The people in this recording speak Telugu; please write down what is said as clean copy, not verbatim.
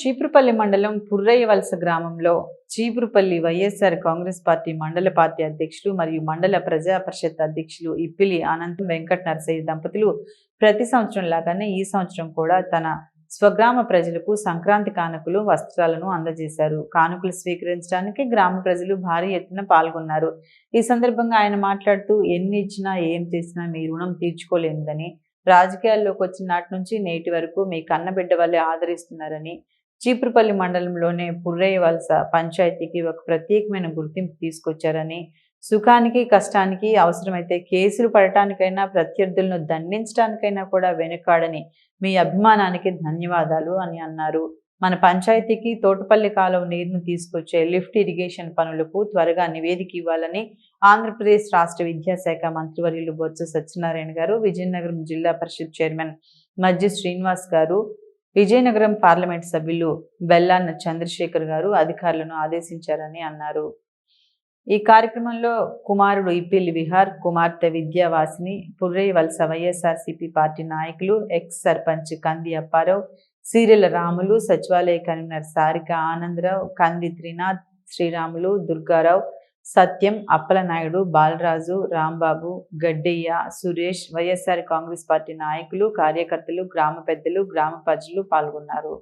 చీపురుపల్లి మండలం పుర్రయ్యవలస గ్రామంలో చీపురుపల్లి వైఎస్ఆర్ కాంగ్రెస్ పార్టీ మండల పార్టీ అధ్యక్షులు మరియు మండల ప్రజా పరిషత్ అధ్యక్షులు ఇప్పిలి అనంతం వెంకట నరసయ్య దంపతులు ప్రతి సంవత్సరం లాగానే ఈ సంవత్సరం కూడా తన స్వగ్రామ ప్రజలకు సంక్రాంతి కానుకలు వస్త్రాలను అందజేశారు. కానుకలు స్వీకరించడానికి గ్రామ ప్రజలు భారీ ఎత్తున పాల్గొన్నారు. ఈ సందర్భంగా ఆయన మాట్లాడుతూ ఎన్ని ఇచ్చినా ఏం చేసినా మీ రుణం తీర్చుకోలేనిదని, రాజకీయాల్లోకి వచ్చిన నాటి నుంచి నేటి వరకు మీ కన్నబిడ్డ వల్లే ఆదరిస్తున్నారని, చీపురుపల్లి మండలంలోనే పుర్రయ్యవలస పంచాయతీకి ఒక ప్రత్యేకమైన గుర్తింపు తీసుకొచ్చారని, సుఖానికి కష్టానికి అవసరమైతే కేసులు పడటానికైనా ప్రత్యర్థులను దండించడానికైనా కూడా వెనుకాడని మీ అభిమానానికి ధన్యవాదాలు అని అన్నారు. మన పంచాయతీకి తోటపల్లి కాలువ నీరును తీసుకొచ్చే లిఫ్ట్ ఇరిగేషన్ పనులకు త్వరగా నివేదిక ఇవ్వాలని ఆంధ్రప్రదేశ్ రాష్ట్ర విద్యాశాఖ మంత్రివర్యులు బొత్స సత్యనారాయణ గారు, విజయనగరం జిల్లా పరిషత్ చైర్మన్ మజ్జి శ్రీనివాస్ గారు, విజయనగరం పార్లమెంట్ సభ్యులు బెల్లాన చంద్రశేఖర్ గారు అధికారులను ఆదేశించారని అన్నారు. ఈ కార్యక్రమంలో కుమారుడు ఇప్పిలి విహార్, కుమార్తె విద్యావాసిని, పుర్రయ్యవలస వైఎస్ఆర్సీపీ పార్టీ నాయకులు, ఎక్స్ సర్పంచ్ కంది అప్పారావు, సీరెల రాములు, సచివాలయ కన్వీనర్ సారిక ఆనందరావు, కంది త్రినాథ్, శ్రీరాములు, దుర్గారావు, సత్యం, అప్పలనాయుడు, బాలరాజు, రాంబాబు, గడ్డయ్య, సురేష్, వైఎస్ఆర్ కాంగ్రెస్ పార్టీ నాయకులు, కార్యకర్తలు, గ్రామ పెద్దలు, గ్రామ ప్రజలు పాల్గొన్నారు.